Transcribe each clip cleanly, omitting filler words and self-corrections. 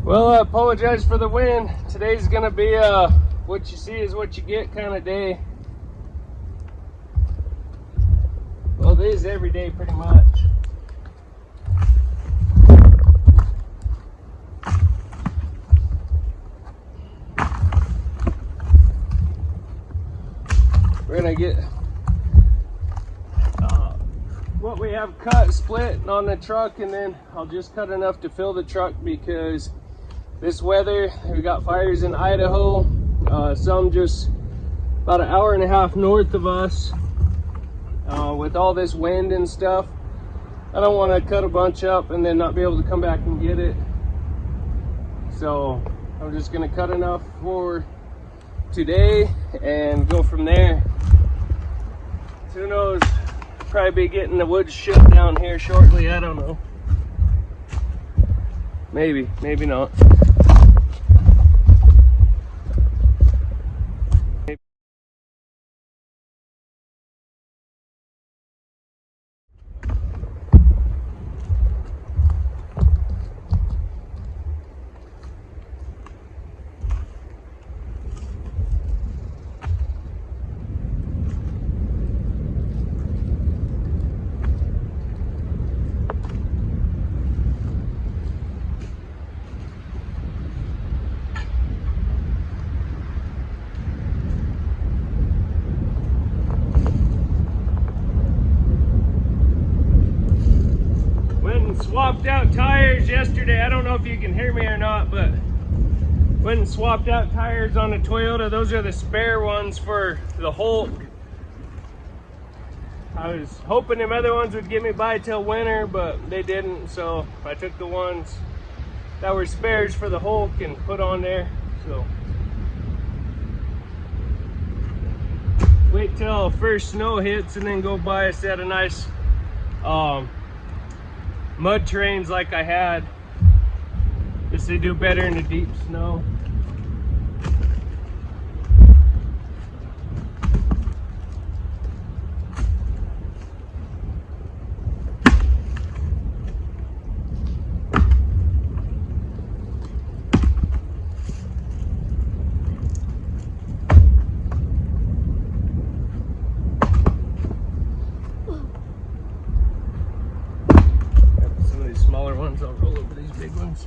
Well, I apologize for the wind. Today's gonna be what you see is what you get kind of day. Well, it is every day pretty much. We're gonna get what we have cut, split on the truck, and then I'll just cut enough to fill the truck because this weather, we got fires in Idaho, some just about an hour and a half north of us. With all this wind and stuff, I don't want to cut a bunch up and then not be able to come back and get it. So I'm just going to cut enough for today and go from there. Who knows, probably be getting the wood shipped down here shortly. I don't know. Maybe not. Swapped out tires yesterday. I don't know if you can hear me or not, but went and swapped out tires on the Toyota. Those are the spare ones for the Hulk. I was hoping them other ones would get me by till winter, but they didn't, so I took the ones that were spares for the Hulk and put on there. So wait till first snow hits and then go buy a set of nice mud terrains like I had. Guess they do better in the deep snow. Smaller ones, I'll roll over these big ones.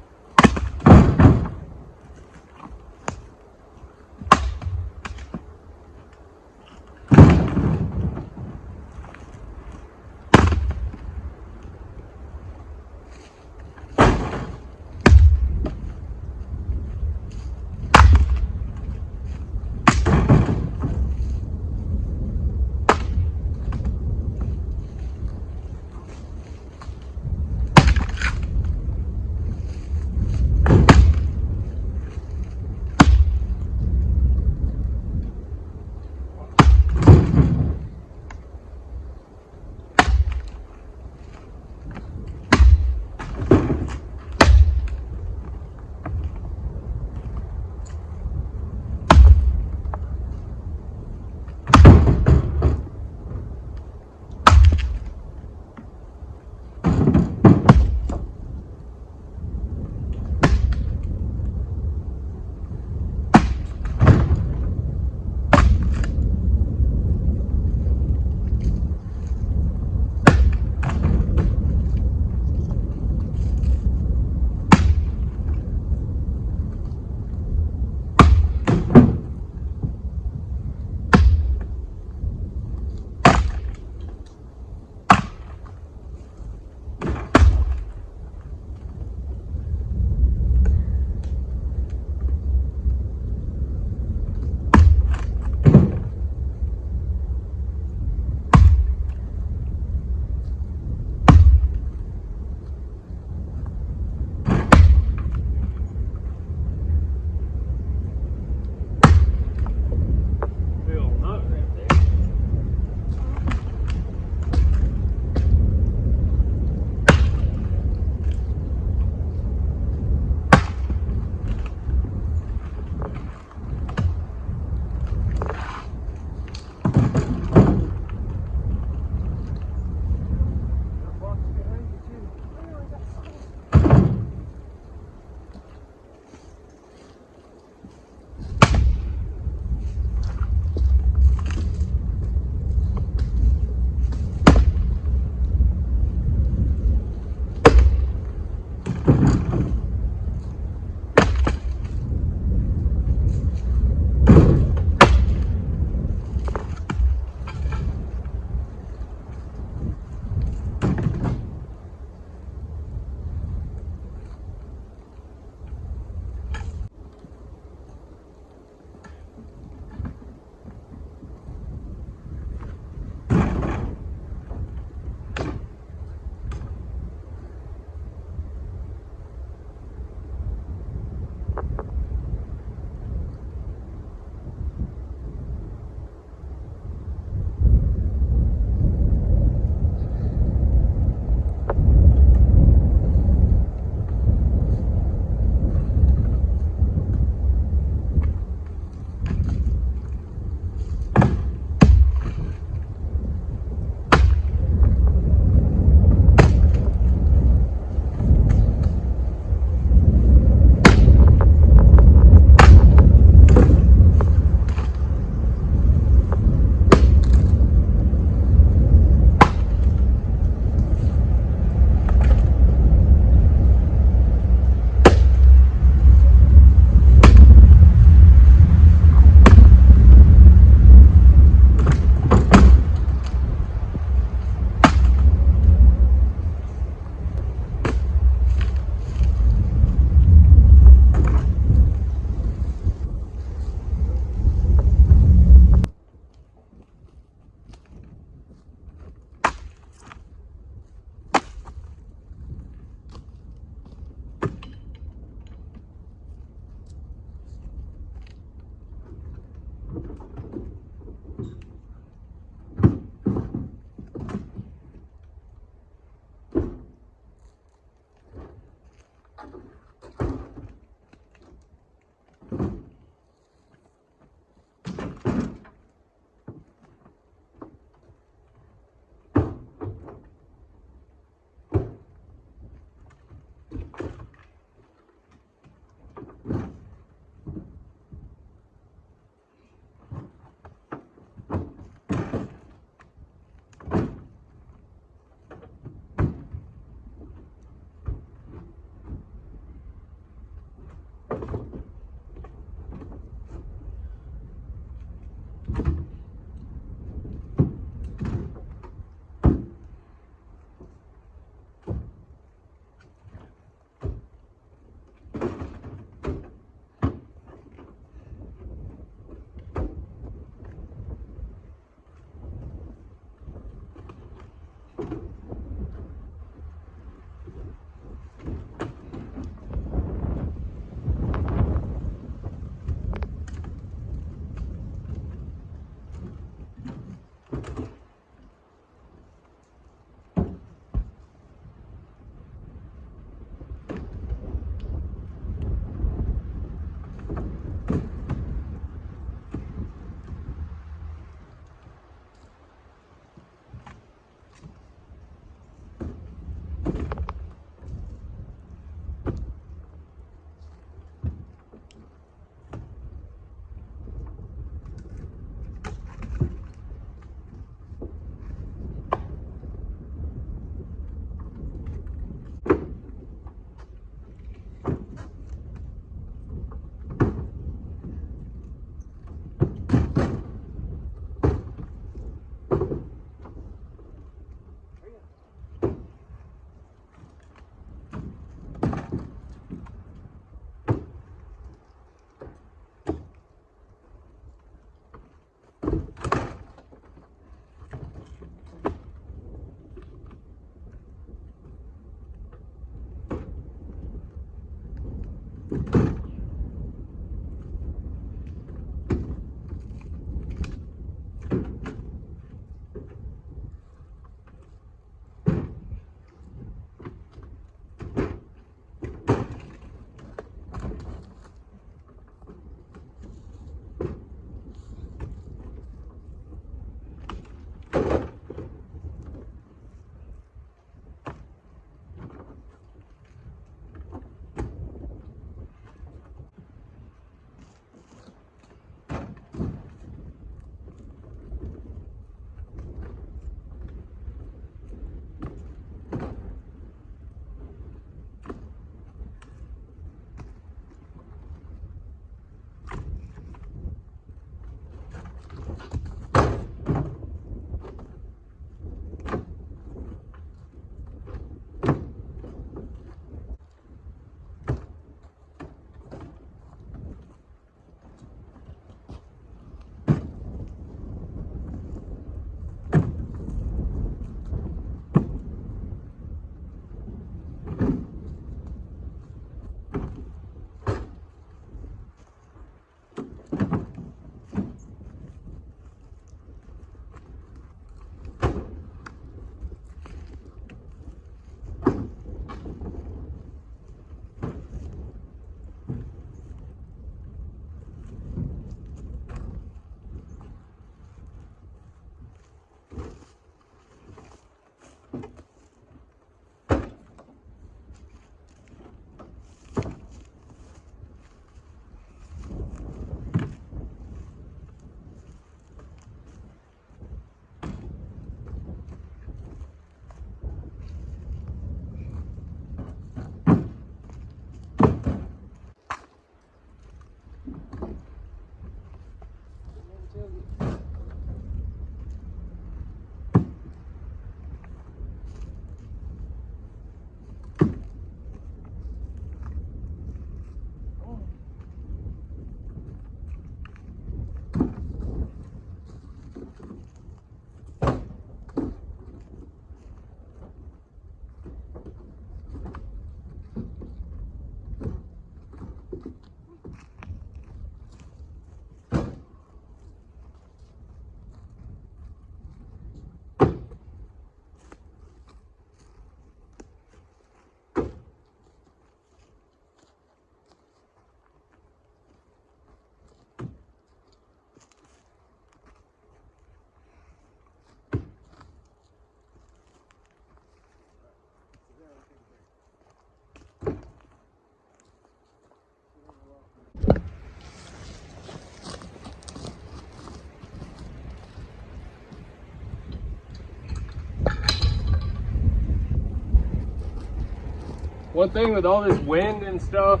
one thing with all this wind and stuff,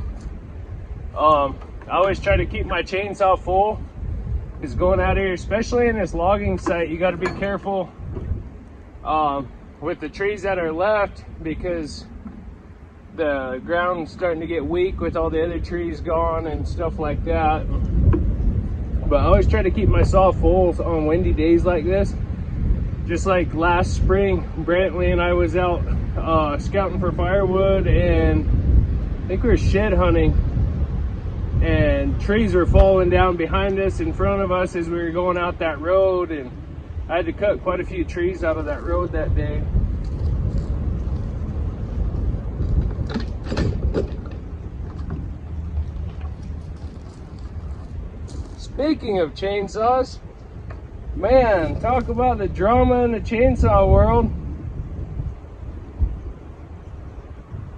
I always try to keep my chainsaw full. Is going out here, especially in this logging site, you got to be careful with the trees that are left, because the ground's starting to get weak with all the other trees gone and stuff like that. But I always try to keep my saw full on windy days like this. Just like last spring, Brantley and I was out scouting for firewood, and I think we were shed hunting, and trees were falling down behind us, in front of us, as we were going out that road, and I had to cut quite a few trees out of that road that day. Speaking of chainsaws, man, talk about the drama in the chainsaw world.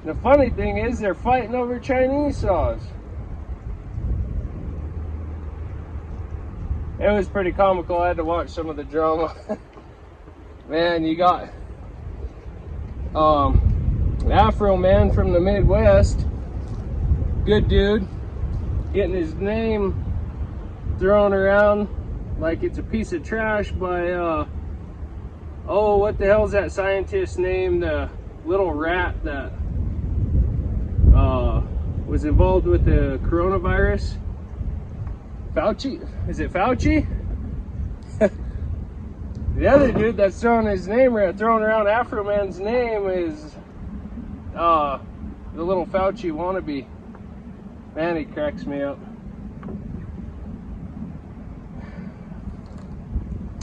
The funny thing is, they're fighting over Chinese saws. It was pretty comical. I had to watch some of the drama. Man, you got Afro Man from the Midwest, good dude, getting his name thrown around like it's a piece of trash by oh, what the hell is that scientist's name, the little rat that was involved with the coronavirus? Fauci? Is it Fauci? The other dude that's throwing his name around, throwing around Afro Man's name, is the little Fauci wannabe. Man, he cracks me up.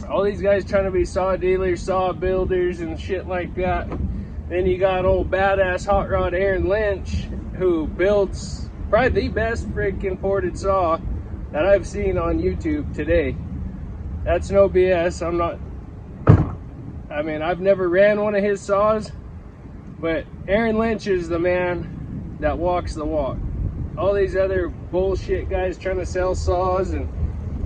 All these guys trying to be saw dealers, saw builders, and shit like that. Then you got old badass hot rod Aaron Lynch, who builds probably the best freaking ported saw that I've seen on YouTube today. That's no BS. I've never ran one of his saws, but Aaron Lynch is the man that walks the walk. All these other bullshit guys trying to sell saws and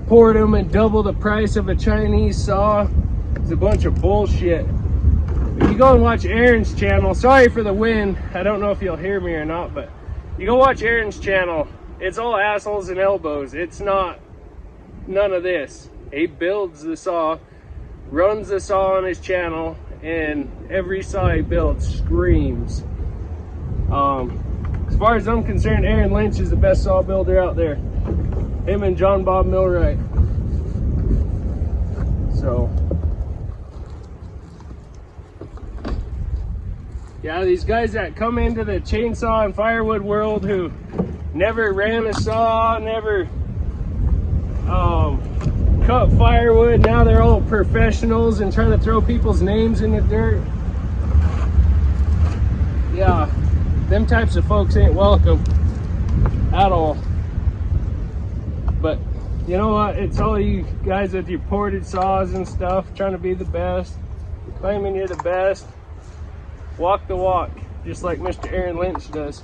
port them at double the price of a Chinese saw is a bunch of bullshit. If you go and watch Aaron's channel, sorry for the wind, I don't know if you'll hear me or not, but you go watch Aaron's channel, it's all assholes and elbows. It's not none of this. He builds the saw, runs the saw on his channel, and every saw he builds screams. As far as I'm concerned, Aaron Lynch is the best saw builder out there. Him and John Bob Millwright. So yeah, these guys that come into the chainsaw and firewood world who never ran a saw, never cut firewood, now they're all professionals and trying to throw people's names in the dirt. Yeah, them types of folks ain't welcome at all. But you know what? It's all you guys with your ported saws and stuff, trying to be the best, claiming you're the best. Walk the walk, just like Mr. Aaron Lynch does.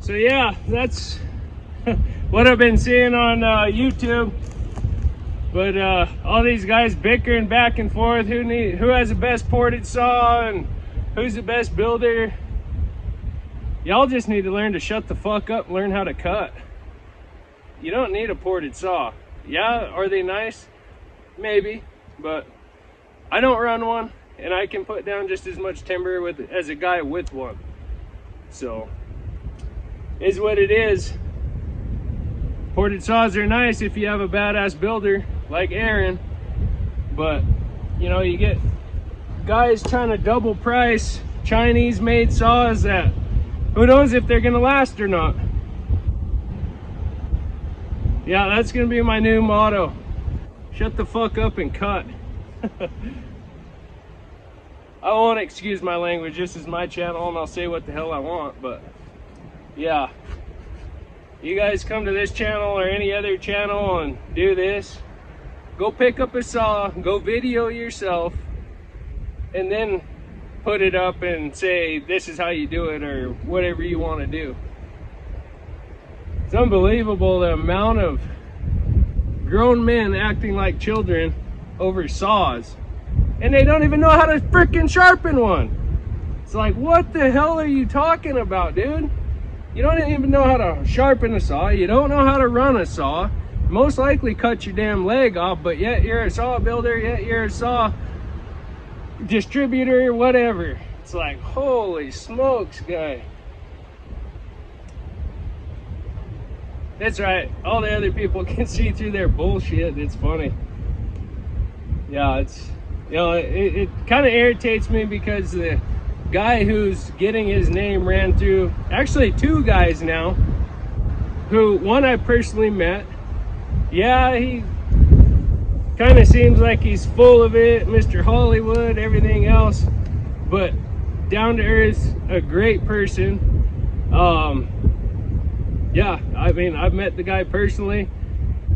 So yeah, that's what I've been seeing on YouTube. But all these guys bickering back and forth, who has the best ported saw and who's the best builder. Y'all just need to learn to shut the fuck up and learn how to cut. You don't need a ported saw. Yeah, are they nice? Maybe, but I don't run one, and I can put down just as much timber as a guy with one. So, is what it is. Ported saws are nice if you have a badass builder like Aaron, but you know, you get guys trying to double price Chinese made saws that who knows if they're gonna last or not. Yeah, that's gonna be my new motto. Shut the fuck up and cut. I won't excuse my language. This is my channel and I'll say what the hell I want, but yeah. You guys come to this channel or any other channel and do this, go pick up a saw, go video yourself, and then put it up and say this is how you do it or whatever you want to do. It's unbelievable the amount of grown men acting like children over saws, and they don't even know how to freaking sharpen one. It's like, what the hell are you talking about, dude? You don't even know how to sharpen a saw. You don't know how to run a saw. Most likely cut your damn leg off, but yet you're a saw builder, yet you're a saw distributor, whatever. It's like, holy smokes, guy. That's right. All the other people can see through their bullshit. It's funny. Yeah, it's, you know, it kind of irritates me because the guy who's getting his name ran through, actually two guys now, who one I personally met. Yeah, he kind of seems like he's full of it, Mr. Hollywood, everything else, but down to earth, a great person. Yeah, I mean, I've met the guy personally.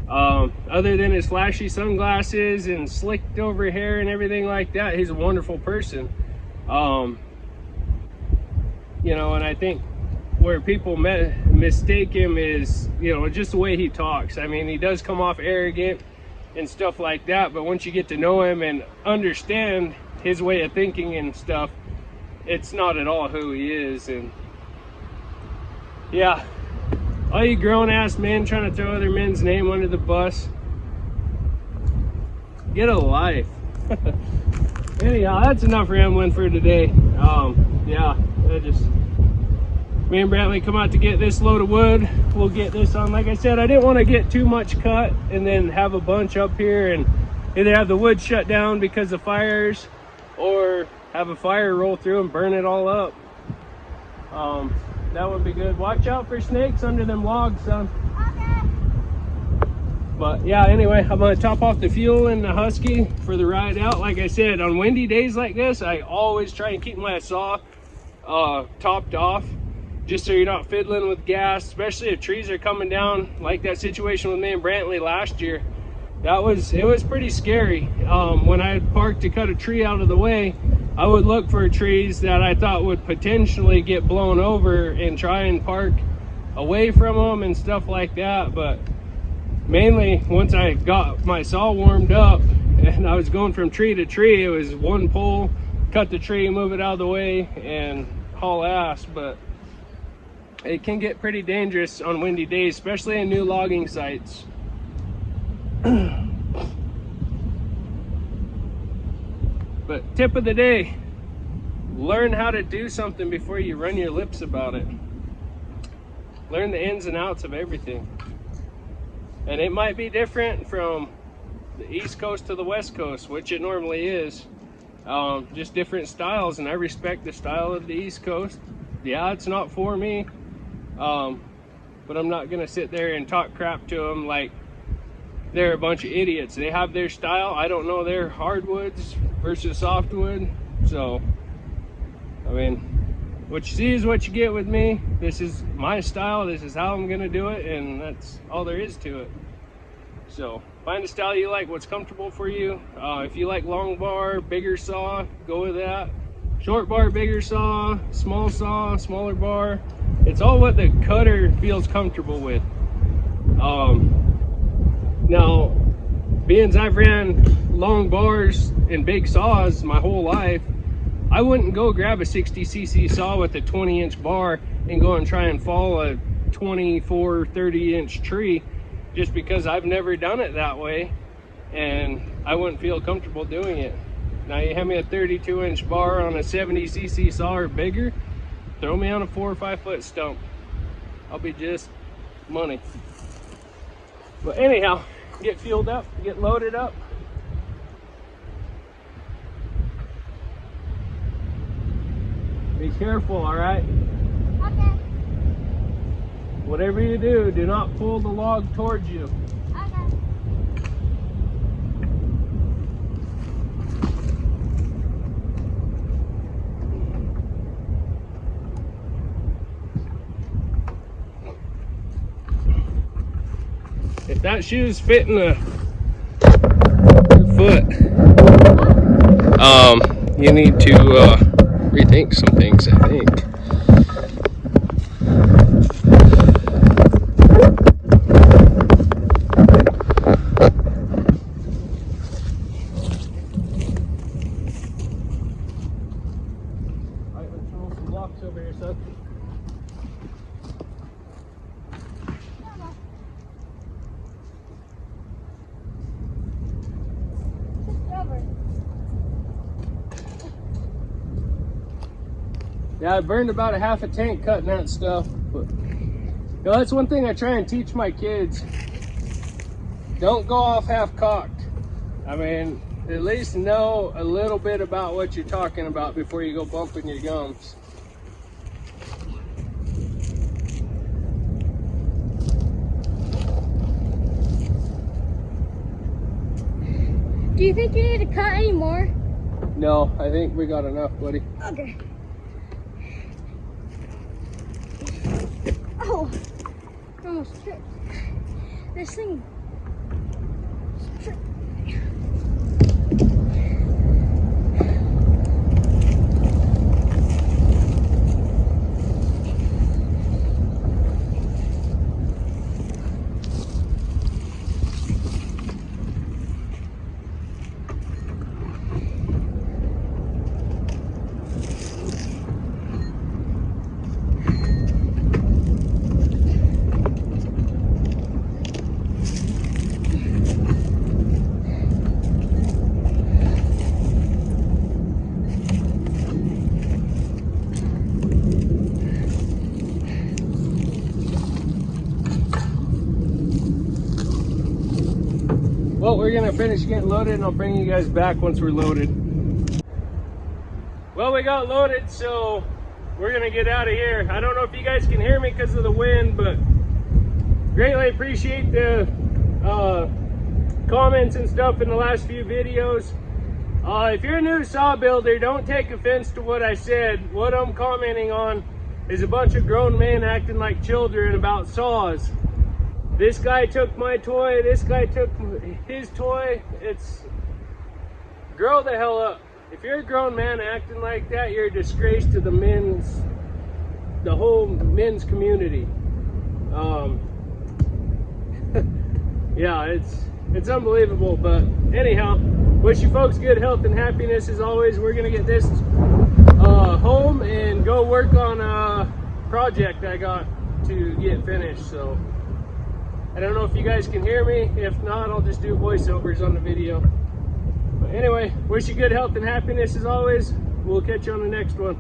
Other than his flashy sunglasses and slicked over hair and everything like that, he's a wonderful person. You know, and I think where people mistake him is, you know, just the way he talks. I mean, he does come off arrogant and stuff like that, but once you get to know him and understand his way of thinking and stuff, it's not at all who he is. And yeah, all you grown-ass men trying to throw other men's name under the bus, get a life. Anyhow, that's enough rambling for today. Yeah, me and Brantley come out to get this load of wood. We'll get this on. Like I said, I didn't want to get too much cut and then have a bunch up here and either have the wood shut down because of fires or have a fire roll through and burn it all up. That would be good. Watch out for snakes under them logs, son. Okay. But yeah, anyway, I'm gonna top off the fuel in the Husky for the ride out. Like I said, on windy days like this, I always try and keep my saw topped off, just so you're not fiddling with gas, especially if trees are coming down, like that situation with me and Brantley last year. It was pretty scary. When I parked to cut a tree out of the way, I would look for trees that I thought would potentially get blown over and try and park away from them and stuff like that. But mainly once I got my saw warmed up and I was going from tree to tree, it was one pull, cut the tree, move it out of the way, and haul ass. But it can get pretty dangerous on windy days, especially in new logging sites. But tip of the day, learn how to do something before you run your lips about it. Learn the ins and outs of everything. And it might be different from the East Coast to the West Coast, which it normally is. Just different styles, and I respect the style of the East Coast. Yeah, it's not for me, but I'm not gonna sit there and talk crap to them like they're a bunch of idiots. They have their style. I don't know their hardwoods versus softwood. So, I mean, what you see is what you get with me. This is my style. This is how I'm gonna do it, and that's all there is to it. So, find a style you like, what's comfortable for you. If you like long bar, bigger saw, go with that. Short bar, bigger saw, small saw, smaller bar, It's all what the cutter feels comfortable with. Now, being I've ran long bars and big saws my whole life, I wouldn't go grab a 60cc saw with a 20-inch bar and go and try and fall a 24, 30-inch tree, just because I've never done it that way and I wouldn't feel comfortable doing it. Now you hand me a 32-inch bar on a 70cc saw or bigger, throw me on a 4 or 5 foot stump, I'll be just money. But anyhow, get fueled up, get loaded up. Be careful, all right? Okay. Whatever you do, do not pull the log towards you. Okay. If that shoe's fitting your foot, you need to rethink some things, I think. Alright, let's roll some blocks over here, son. Yeah, I burned about a half a tank cutting that stuff. But you know, that's one thing I try and teach my kids. Don't go off half-cocked. I mean, at least know a little bit about what you're talking about before you go bumping your gums. Do you think you need to cut any more? No, I think we got enough, buddy. Okay. Oh, I almost tripped. This thing. Well, we're gonna finish getting loaded and I'll bring you guys back once we're loaded. Well, we got loaded, so we're gonna get out of here. I don't know if you guys can hear me because of the wind, but greatly appreciate the comments and stuff in the last few videos. If you're a new saw builder, don't take offense to what I said. What I'm commenting on is a bunch of grown men acting like children about saws. This guy took my toy, this guy took his toy. It's, grow the hell up. If you're a grown man acting like that, you're a disgrace to the whole men's community. Yeah, it's unbelievable, but anyhow, wish you folks good health and happiness as always. We're gonna get this home and go work on a project I got to get finished, so. I don't know if you guys can hear me. If not, I'll just do voiceovers on the video. But anyway, wish you good health and happiness as always. We'll catch you on the next one.